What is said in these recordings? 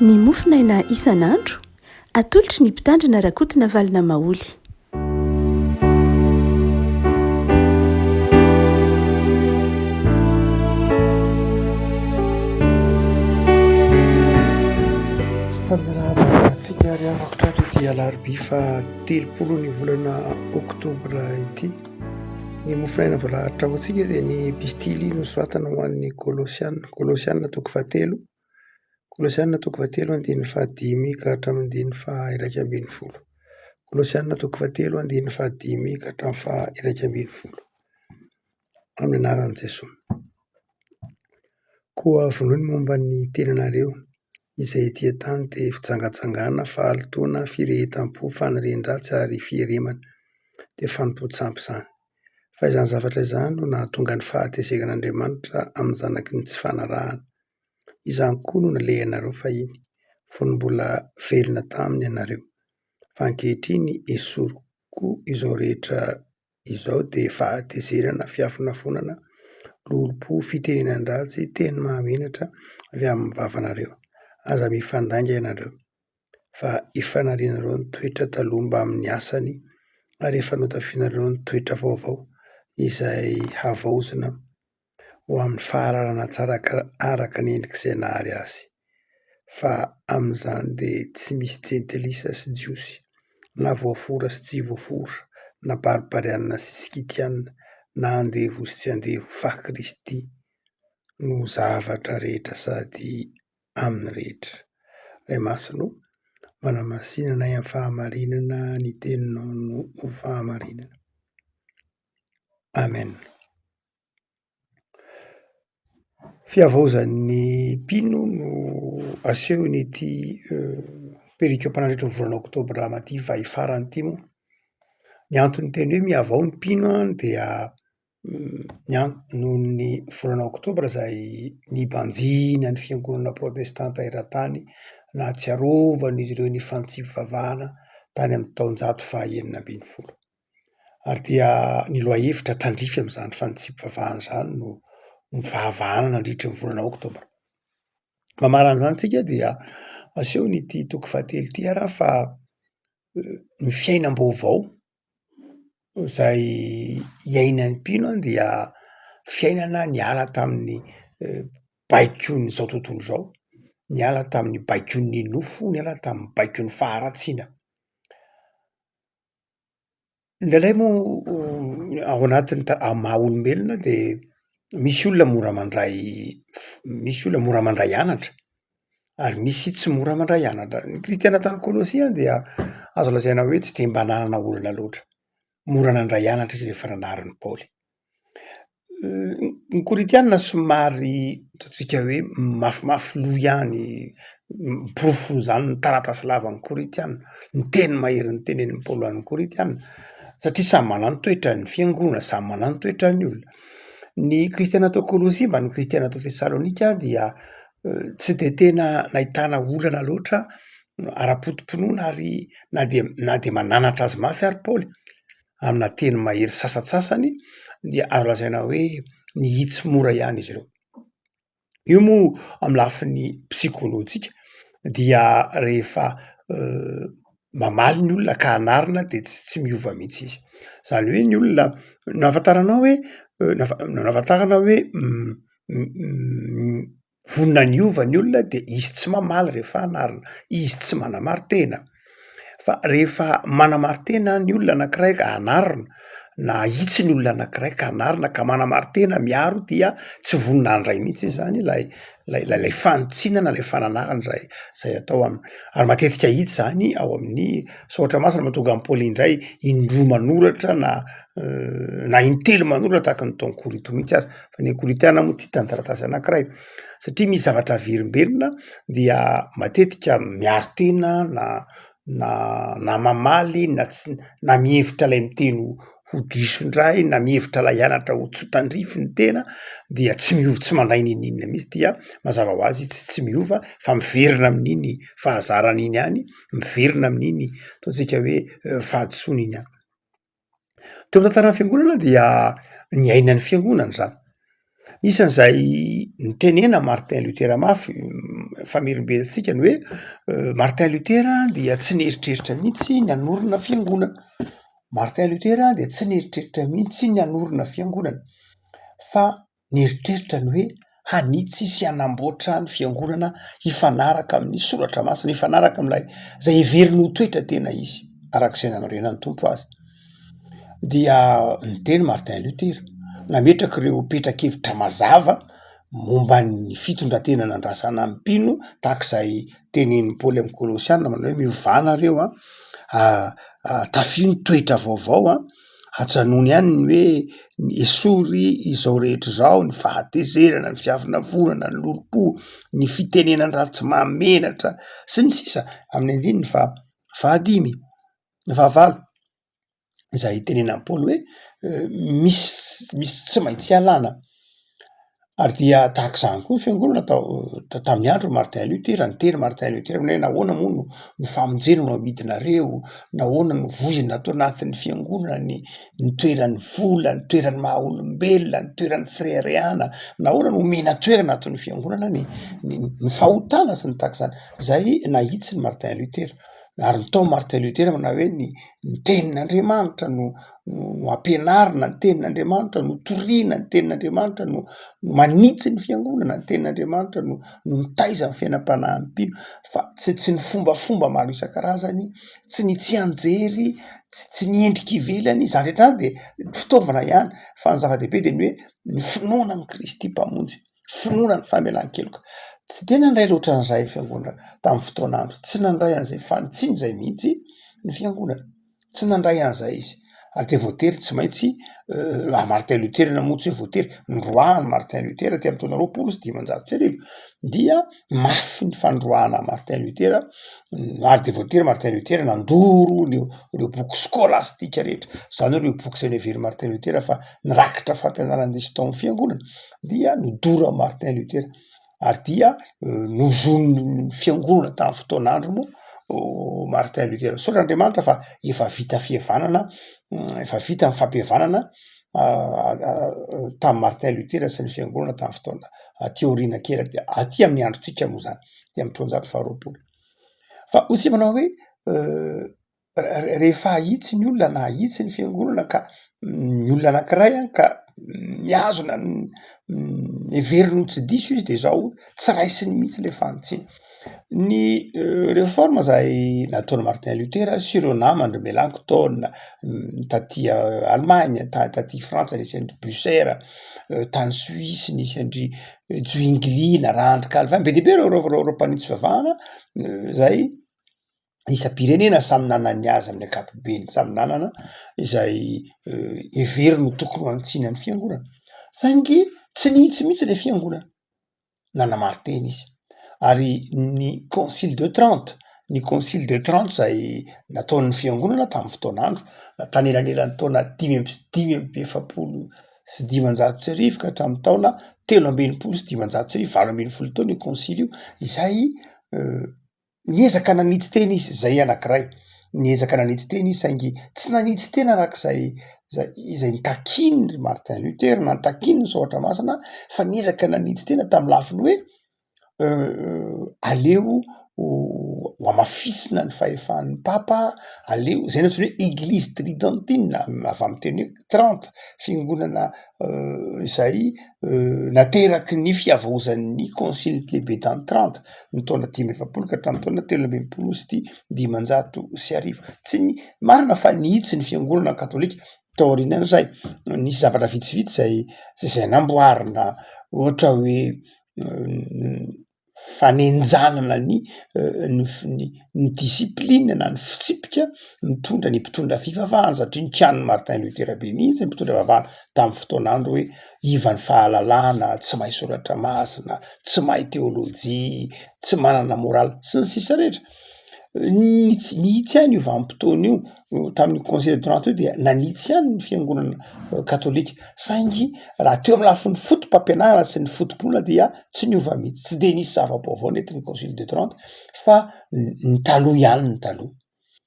Ny mofinaina isan'andro atolotry ny mpitandrina rakotina valina maoly. Fanarahantsika ariary akotratra ity alarobia fa 30 ny volana oktobra ity. Ny mofinaina voalahatra ho antsika dia ny pistily nosoratana ho an'ny Kolosianina toko 7, Kolosianina toko 7 andininy 5 ka hatramin'ny andininy 11. Kolosianina toko 7 andininy 5 ka hatramin'ny 11. Amin'ny anaran'i Jesosy. Koa vonoiny momba ny tenanareo izay etỳ an-tany dia fitsangatsangana, fahalitoana, firehetam-po, fanirian-dratsy ary fieremana dia fanompo-tsampy izany. Fa izany zavatra izany no nahatonga ny fahatesegan'Andriamanitra amin'ny zanaky ny tsy fanarahana. Izany koa no naleha anareo fahiny, fony mbola velona taminy ianareo. Fa ankehitriny esoroko izao rehetra izao dia fahatezerana, fiafonafonana, lolo-po, fitenenan-dratsy, teny mahamenatra avy amin'ny vavanareo. Aza mifandainga ianareo, fa ifanarianareo ny toetra taloha mba amin'ny asany, ary efa notafianareo ny toetra vaovao izay havaozina ho amin'ny fahalalana tsara araka ny endrik'izay nahary azy. Fa amin'izany dia tsy misy jentilisa sy jiosy, na voafora sy tsy voafora, na baribarianina sy sikitianina, na andevo sy tsy andevo, fa Kristy no zavatra rehetra sady amin'ny rehetra. Ray masino, manamasinana amin'ny fahamarinana, ny teninao no fahamarinana. Amen. Fiavaozan'ny mpino no asehony ity perikopana nandritra ny volana oktobra maty farany ity moa. Ny antony teny hoe miavao ny mpino dia noho ny volana oktobra izay nibanjina ny fiangonana protestanta eran-tany nahatsiarovan'izy ireo ny fantsipivavahana tany amin'ny taonjato faha 19. Ary dia ny lohahevitra tandrify amin'izany fantsipivavahana izany no fahavahana nandritra ny volana oktobra. Mamaran'izany tsika dia asehony ity toko 7 ity ara fa ny fiainam-baovao izay iainan'ny mpino dia fiainana niala tamin'ny baikon'izao tontolo izao, niala tamin'ny baikon'ny nofo, niala tamin'ny baikon'ny faharatsiana. Indraindray moa ao anatin'ny maha olombelona dia misy olona mora mandray anatra ary misy tsy mora mandray anatra. Ny kristiana tany Kolosia dia azo lazaina hoe tsy dia mba nanana olona loatra. Mora nandray anatra izy rehefa nanarin'i Paoly. Ny Koritianina somary ataontsika hoe mafimafy lo ihany, porofo izany ny taratasy lavan'ny Koritianina, ny teny mahery ny tenenin'i Paoly an'ny Koritianina, satria samy manana ny toetrany, ny fiangonana samy manana ny toetrany olona. Ny kristiana tao Kolosia mba ny kristiana tao Tesalonika dia tsy dia tena nahitana olana loatra ara-potom-pinoana ary na dia mananatra azy mafy ary Paoly amina teny mahery sasatsasany dia azo lazaina hoe nihitsy mora ihany izy ireo. Io moa amin'ny lafin'ny psikolojika dia rehefa mamaly ny olona ka anarina dia tsy miova mihitsy izy. Izany hoe ny olona nahafantarana hoe vonona niova ny olona dia izy tsy mamaly rehefa anarina, izy tsy manamary-tena. Fa rehefa manamary-tena ny olona anankiray ka anarina, na hitsy ny olona anankiray ka anarina ka manamary-tena miaro dia tsy vonona handray mihitsy izy zany ilay fanitsinana, ilay fananarana izay atao aminy. Ary matetika hita izany ao amin'ny saotra masina mahatonga an'i Paoly indray indroa manoratra na intelo manoratra tahaka ny taon'ny Korito mihitsy aza. Fa ny Koritiana moa tia tany taratasy anankiray. Satria misy zavatra averimberina dia matetika miaro-tena na mamaly na mihevitra ilay miteny ho diso indray, na mihevitra ilay anatra ho tsotandrify ny tena dia tsy miova, tsy mandray ninina mihitsy dia mazava ho azy tsy miova fa miverina amin'iny fahazarana iny ihany, miverina amin'iny ataontsika hoe fahadisoana iny ihany. Teo amin'ny tantaran'ny fiangonana dia ny ainan'ny fiangonana izany. Isan'izay nitenena Martin Luther mafy famerimberentsika ny hoe Martin Luther dia tsy nieritreritra mihitsy ny hanorina fiangonana. Martin Luther dia tsy nieritreritra mihitsy ny hanorina fiangonana fa nieritreritra ny hoe hanitsy sy hanamboatra ny fiangonana hifanaraka amin'ny soratra masina, hifanaraka amin'ilay zay heveriny ho toetra tena izy arak'izay nanorenan'ny tompo azy. Dia niteny Martin Luther nametraka ireo petra-kevitra mazava momba ny fitondrantenana andrasana ampino tahak'izay tenenin'ny Paoly amin'ny Kolosianina manao hoe miovanareo tafio ny toetra vaovao hajanony ihany ny hoe ny esory izao rehetra zao, ny fahatezerana, ny fiavinavonana, ny lolo-po, ny fitenenana ratsy mamenatra sy ny sisa amin'ny andiny ny fahadimy, ny fahavalo. Izay tenenan'ny Paoly hoe misy tsy maintsy hialana. Ary dia tahak'izany koa ny fiangonana tamin'ny andro Martin Luther, niteny Martin Luther hoe nahoana moa no famonjena no amidinareo, nahoana no vozona atao anatin'ny fiangonana, ny toeran'ny vola, ny toeran'ny maha olombelona, ny toeran'ny fireharehana, nahoana no omena toerana anatin'ny fiangonana ny fahotana sy ny tahak'izany. Zay nahitsy ny Martin Luther. Ary nitao Martin Luther manao hoe ny tenin'Andriamanitra no ampianarina, ny tenin'Andriamanitra no toriana, ny tenin'Andriamanitra no manitsy ny fiangonana, ny tenin'Andriamanitra no mitaiza ny fiainam-panahin'ny mpino, fa tsy ny fombafomba maro isan-karazany, tsy ny tsy anjery, tsy ny endrika ivelany, zany rehetra de fitaovana ihany, fa ny zava-dehibe de ny hoe ny finoana ny Kristy mpamonjy, finoana ny famelan-keloka. Tsy de nandray loatra an'izay ny fiangonana tamin'ny fotoan'andro, tsy nandray an'izay fanitsiny zay mihitsy ny fiangonana, tsy nandray an'izay izy. Ary de voatery tsy maintsy Martin Luther namonjy hoe voatery nandroahany Martin Luther ty amin'ny taona 20 dia mafy ny fandroahana Martin Luther. Ary de voatery Martin Luther nandoro ireo boky skolastika rehetra, zany hoe ireo boky zay nevery Martin Luther fa nirakitra fampianaran-diso tao amin'ny fiangonana dia nodoro Martin Luther. Ary dia nozon'ny fiangonana tamin'ny fotoan'andro moa Martin Luther. Saotr'Andriamanitra fa efa vita fihavanana, efa vita ny fampihavanana tamin'ny Martin Luther sy ny fiangonana tamin'ny fotoana aty aoriana kely aty amin'ny androntsika moa zany, aty amin'ny 1920. Fa hoy manao hoe rehefa ahitsy ny olona na ahitsy ny fiangonana ka ny olona anankiray ka miazona heveriny tsy diso izy de zao tsy raisiny mihitsy le fanitsiny. Ny réforme zay nataon'i Martin Luther sy ireo namany ry Melanchthon taty Allemagne, taty Frantsa nisy andry Bucer, tany Suisse nisy andry Zwingli na Rahandry Calvin, be deabe reo mpanitsy fivavahana zay isa-pirenena samy nanana ny azy amin'ny ankapobeny, samy nanana izay heveriny no tokony ho antsina ny fiangonana. Saingy tsy nihitsy mihitsy le fiangonana, nanamary teny izy. Ary ny Concile de Trente, ny Concile de Trente zay nataon'ny fiangonana tamin'ny fotoan'andro, tanelanelan'ny taona 585 ka hatramin'ny taona 390 910 taona io concile io, izay niezaka nanitsy teny izy, zay anankiray, niezaka nanitsy teny izy saingy tsy nanitsy tena arak'izay izay nitakiny Martin Luther, nantakiny ny Saotra Masina, fa niezaka nanitsy tena tamin'ny lafiny hoe aleo ho amafisina ny fahefan'ny papa, aleo zay antsoina hoe église tridentine avy amin'ny teny hoe Trente, fiangonana izay nateraky ny fiavaozan'ny concile lehibe tany Trente ny taona 580 ka hatramin'ny taona 390. Tsy ny marina fa nihitsy ny fiangonana katolika tao aorianan'izay. Nisy zavatra vitsivitsy zay namboarina, ohatra hoe fanenjanana ny discipline na ny fitsipika mitondra ny mpitondra fivavahana, satria nikian'ny Martin Luther be mihitsy ny mpitondra fivavahana tamin'ny fotoan'andro hoe iva ny fahalalana, tsy mahay soratra masina, tsy mahay teolojia, tsy manana moraly sy ny sisa rehetra. Nihitsy ihany io vanim-potoana io tamin'ny Concile de Trente io dia nanitsy ihany ny fiangonana katolika, saingy raha teo amin'ny lafin'ny fotom-pampianarana sy ny fotom-pinoana dia tsy niova mihitsy, tsy de nisy zava-baovao netin'ny Concile de Trente, fa ny taloha ihany ny taloha.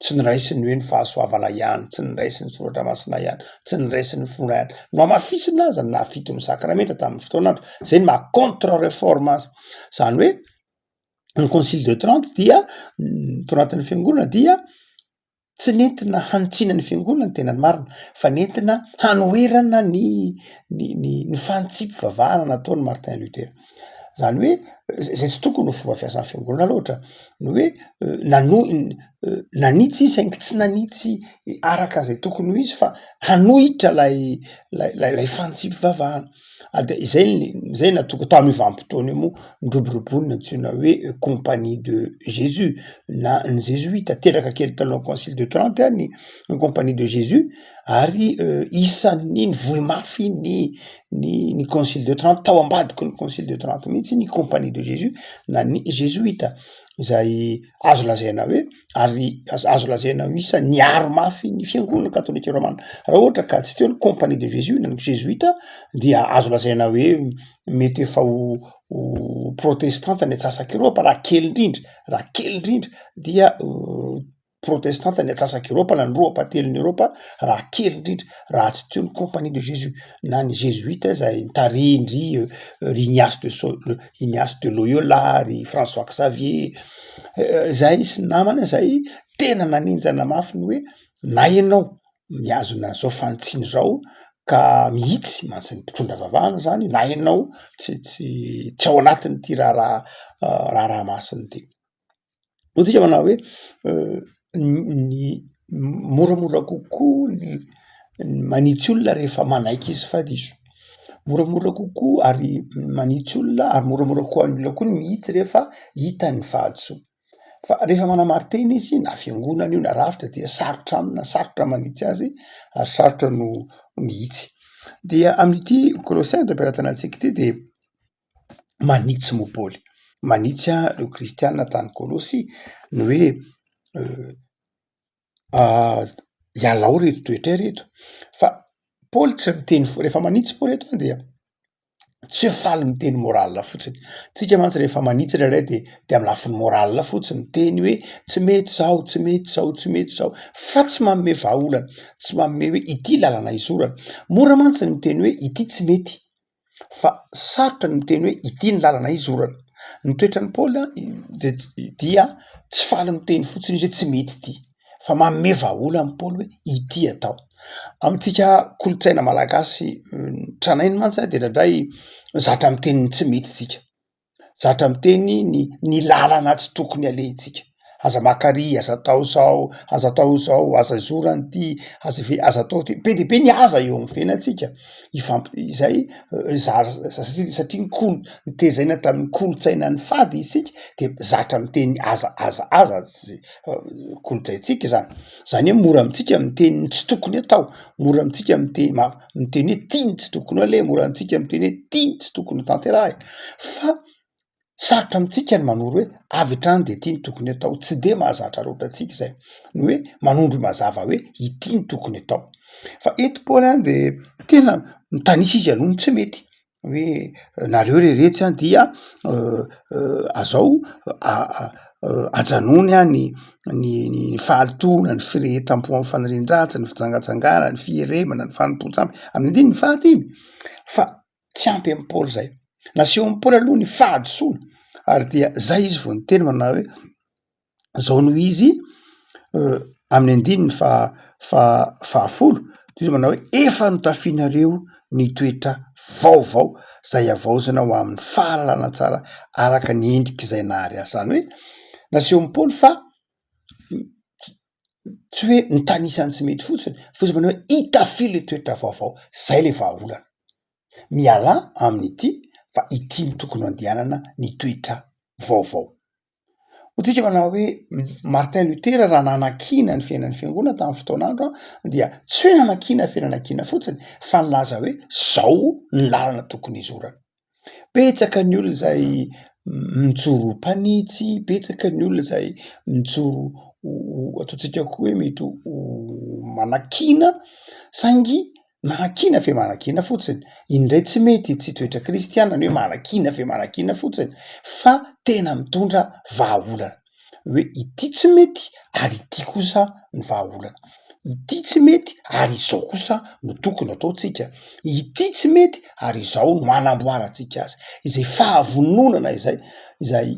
tsy niraisiny hoe ny fahasoavana ihany, tsy niraisiny soratra masina ihany, tsy niraisiny finoana ihany, no amafisina aza na fito ny sakramenta tamin'ny fotoanandro. Zay ny maha contre réforme azy. Zany hoe ny concile de Trente dia tao anatin'ny fiangonana dia tsy nentina hanitsiana ny fiangonana ny tenany marina, fa nentina hanoerana ny fantsipy-vavahana nataony Martin Luther. Zany hoe zay tsy tokony ho fomba fiasan'ny fiangonana loatra, no hoe nanitsy izy saingy tsy nanitsy araka zay tokony ho izy fa hanohitra lay fantsipy-vavahana. De zay natoka tao amin'ny vanim-potoana io moa ndroborobony antsoina hoe compagnie de Jésus na ny jésuita. Teraka kely taloha concile de Trente ny compagnie de Jésus, ary isan'ny nivohy mafy ny concile de Trente, tao ambadiky ny concile de Trente mihitsy ny compagnie de Jésus na ny jésuita, zay azo lazaina hoe ary azo lazaina ho isa niaro mafy ny fiangonana katolika romana. Raha ohatra ka tsy teo ny compagnie de Jésus na ny jésuita dia azo lazaina hoe mety efa ho protestante ny atsasaky-Eropa raha kely indrindra dia protestante ny atsasaky-Eropa na ny roapatelin'ny Eropa raha kely indrindra raha tsy teo ny compagnie de Jésus na ny jésuita zay nitarindry ry Ignace de Loyola, ry François Xavier, zay sy namana zay tena nanenjana mafy ny hoe na ianao miazona zao fantsiny zao ka mihitsy mantsy ny mpitondra vavahana zany, na ianao tsy ao anatiny ty raha masiny ty. No tika manao hoe ny moramora kokoa ny manitsy olona rehefa manaiky izy fadiso, moramora kokoa ary manitsy olona, ary moramora kokoa ny olona koa ny mihitsy rehefa hita ny fahadisoa. Fa rehefa manamartena izy na fiangonana io na rafitra dia sarotra amina, sarotra manitsy azy ary sarotra no mihitsy. Dia amin'ity Colosain de mpiara-tany antsika ity de manitsy mo Paoly, manitsy reo kristianina tany Kolosy ny hoe ialao reto toetra reto. Fa Paoly tsy miteny rehefa manitsy Paoly eto dia tsy faly miteny moral fotsiny. Tsika mantsy rehefa manitsy rairay de amin'ny lafiny moral fotsiny miteny hoe tsy mety zao, tsy mety zao, tsy mety zao, fa tsy manome vahaolana, tsy manome hoe ity lalana isorana. Mora mantsy ny miteny hoe ity tsy mety, fa sarotra ny miteny hoe ity ny lalana isorana. Ny toetran'ny Paoly dia tsy faly miteny fotsiny izy hoe tsy mety ity, fa manome vahaolana amin'ny Paoly hoe ity atao. Amintsika kolotsaina malagasy tranainy mantsy de indray zatra miteny tsy mety tsika, zatra miteny ny lalana tsy tokony alehitsika. Aza makary, aza atao zao, aza atao zao, aza zorany ty, aza atao ty, be de be ny aza eo amin'ny fiainantsika. Izay satria nitezaina tamin'ny kolotsaina ny fady isika de zatra miteny aza kolotsaintsika zany. Zany hoe mora amitsika miteny tsy tokony atao, mora amitsika miteny hoe tiny tsy tokony ho ale, mora amitsika miteny hoe tiny tsy tokony tanterahy. Fa sarotra amitsika ny manoro hoe avy hatrany de ity ny tokony atao, tsy de mahazatra loatra atsika zay, ny hoe manondro mazava hoe ity ny tokony atao. Fa eto Paoly de tena mitanisa izy aloha ny tsy mety, hoe nareo reretsy dia azao ajanony ny fahalitoana, ny firehetam-po amin'ny fanarian-dratsy, ny fitsangatsangana, ny fieremana, ny fanompoan-tsampy, amin'ny andiny ny fahatimy. Fa tsy ampy amin'ny Paoly zay. Naseho amin'ny Paoly aloha ny fahadisoana, ary dia zay izy vao niteny manao hoe zao no izy amin'ny andiny ny fahafolo, izy manao hoe efa notafianareo ny toetra vaovao zay avaozana ho amin'ny fahalalana tsara araka ny endriky izay nahary azy. Zany hoe naseho amin'ny Paoly fa tsy hoe nitanisany tsy mety fotsiny, fa izy manao hoe hitafy le toetra vaovao, zay le vahaolana. Miala amin'ity fa ity ny tokony andehanana ny toetra vaovao. Otrika manao hoe Martin Luther raha nanakina ny fiainan'ny fiangonana tamin'ny fotoanandro dia tsy hoe nanakina fiainanakina fotsiny, fa nilaza hoe zao ny lalana tokony izorana. Betsaka ny olona zay mijoro mpanitsy, betsaka ny olona zay mijoro ataontsika koa hoe mety manakina, saingy manakina fe manakina fotsiny. Indray tsy mety tsy toetra kristianina ny hoe manakina fe manakina fotsiny, fa tena mitondra vahaolana. hoe ity tsy mety ary ity kosa ny vahaolana, ity tsy mety ary izao kosa no tokony ataotsika, ity tsy mety ary izao no manamboarantsika azy. Izay fahavononana izay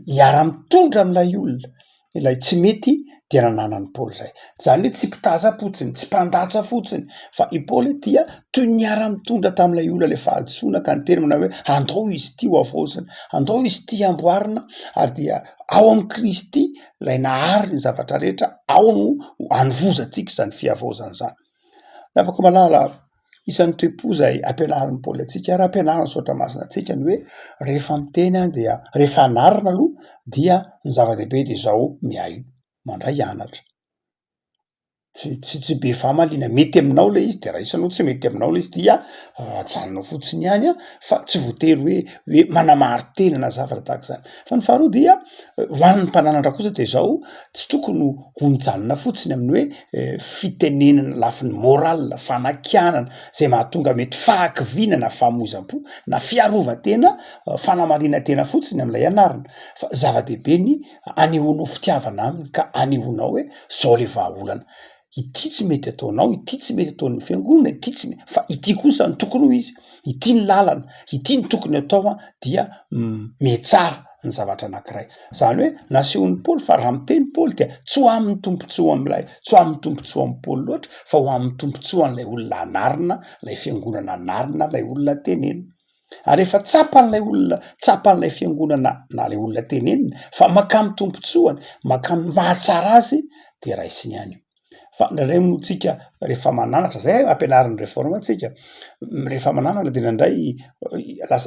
hiara-mitondra am'ilay olona ilay tsy mety dia nananany Paoly zay. Zany hoe tsy mpitaza fotsiny, tsy mpandatsa fotsiny, fa i Paoly dia toy ny hiara-mitondra tam'ilay olona le fahadisoana ka ny termina hoe andao izy ty ho avaozina, andao izy ty amboarina, ary dia ao am Kristy lay nahary ny zavatra rehetra, ao no hanovozantsika zany fiavaozana zany. Afaka malala isan'ny toe-po zay ampianarin'ny Paoly atsika ary ampianariny Saotra Masina atsika ny hoe rehefa miteny dia rehefa anarina aloha dia ny zava-dehibe de zao miay mandray anatra. Tsy be fahamaliana, mety aminao le izy de raisanao, tsy mety aminao le izy dia ajanonao fotsiny ihany fa tsy voatery hoe manamary-tenana zavatra tahaka zany. Fa ny faharoa dia ho an'ny mpananatra kosa de zao tsy tokony ho mijanona fotsiny amin'ny hoe fitenenana lafiny moral, fanakianana zay mahatonga mety fahakivinana, fahamoizam-po na fiarovan-tena, fanamarinan-tena fotsiny amin'ilay anarina, fa zava-dehibe ny anehoanao fitiavana aminy ka anehoanao hoe zao le vahaolana, ity tsy mety ataonao, ity tsy mety ataon'ny fiangonana, ity tsy mety, fa ity kosa ny tokony ho izy, ity ny lalana, ity ny tokony atao dia metsara ny zavatra anankiray. Zany hoe nasehon'ny Paoly fa raha miteny Paoly dia tsy ho amin'ny tompontsoa am'ilay, tsy ho amin'ny tompontsoa amin'ny Paoly loatra, fa ho amin'ny tompontsoa an'ilay olona anarina, lay fiangonana anarina, lay olona tenenina. Ary rehefa tsapan'ilay olona, tsapan'ilay fiangonana na lay olona tenenina, fa makamy tompontsoany, makamy mahatsara azy de raisiny ihany io. Fa ndraindray moa tsika rehefa mananatra, zay ampianarin'ny réforme tsika, rehefa mananatra de nandray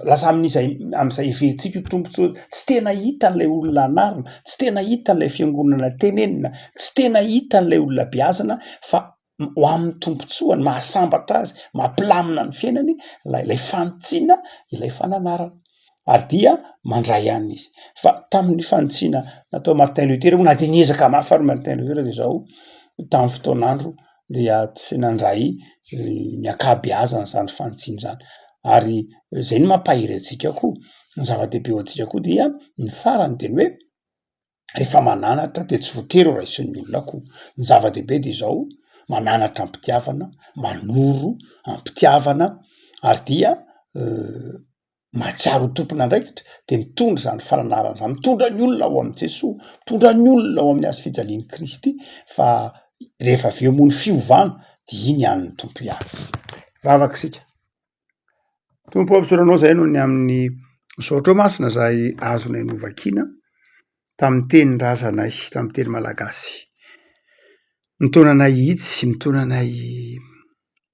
lasa am'izay heverintsika io tompontsoa, tsy tena hita an'ilay olona anarina, tsy tena hita an'ilay fiangonana tenenina, tsy tena hita an'ilay olona beazina, fa ho amin'ny tompontsoany, mahasambatra azy, mampilamina ny fiainany lay fanontsinana ilay fananarana. Ary dia mandray ihany izy. Fa tamin'ny fanontsinana natao Martin Luther moa na de niezaka mafy ary Martin Luther de zao tamin'ny fotoan'andro dia tsy nandray ny akabeazana zany fanontsinana zany. Ary zay no mampahiry atsika koa, ny zava-dehibe ho atsika koa dia ny farany de ny hoe rehefa mananatra de tsy voatery ho raisin'ny olona koa. Ny zava-dehibe de zao mananatra am-pitiavana, manoro am-pitiavana, ary dia mahatsiaro tompona andraikitra de mitondra zany fananarana zany, mitondra ny olona ao amin'ny Jesosy, mitondra ny olona ao amin'ny hazo fijalian'i Kristy, fa rehefa avy eo moa ny fiovana dia iny ihany ny tompo ihany. Vavaka isika. Tompo ampisoranao zay noho ny amin'ny Saotra Masina zay azonay novakiana tamin'ny teny razanay, tamin'ny teny malagasy. Mitonanay hitsy, mitonanay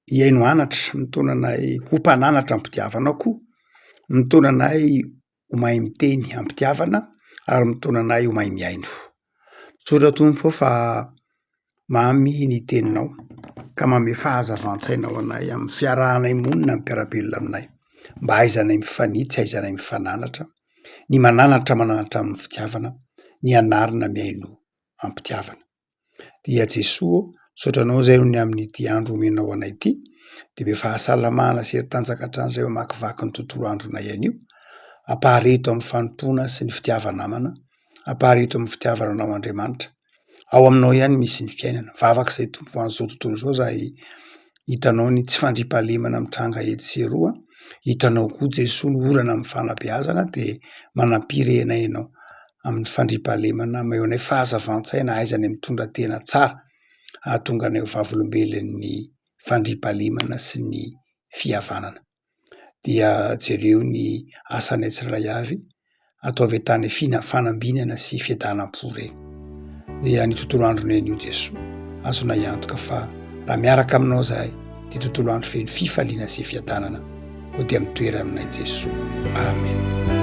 hiaino anatra, mitonanay ho mpananatra am-pitiavana koa, mitonanay ho mahay miteny am-pitiavana, ary mitonanay ho mahay miaino. Saotra Tompo fa mamy ny teninao ka manome fahazavantsaina ho anay amin'ny fiarahanay monina amin'ny mpiarabelona aminay, mba haizanay mifanitsy, haizanay mifananatra, ny mananatra amin'ny fitiavana, ny anarina miaino am-pitiavana. Dia Jesosy, saotranao zay ny amin'ity andro omenao anay ity, de be fahasalamana sy herin-tanjaka hatrany zay mamakivaky ny tontolo andronay anio, ampahareto amin'ny fanompona sy ny fitiavana namana, ampahareto amin'ny fitiavana anao Andriamanitra. Ao aminao ihany misy ny fiainana. Vavak'izay Tompo an'izao tontolo zao zay hitanao ny tsy fandriampahalemana mitranga etsy sy eroa, hitanao koa Jesosy ny orana amin'ny fanabeazana de manampiry anay ianao amin'ny fandriampahalemana, mahay anay fahazavantsaina, ahaizanay mitondra tena tsara, ahatonga anay ho vavolombelon'ny fandriampahalemana sy ny fihavanana. Dia jereo ny asanay tsirairay avy, ataovy tany fanambinana sy fiadanam-po reny. Dia ny tontolo andronay anio Jesosy, azonay antoka fa raha miaraka aminao zahay, dia tontolo andro feno fifaliana sy fiadanana, ho dia mitoera aminay Jesosy. Amen.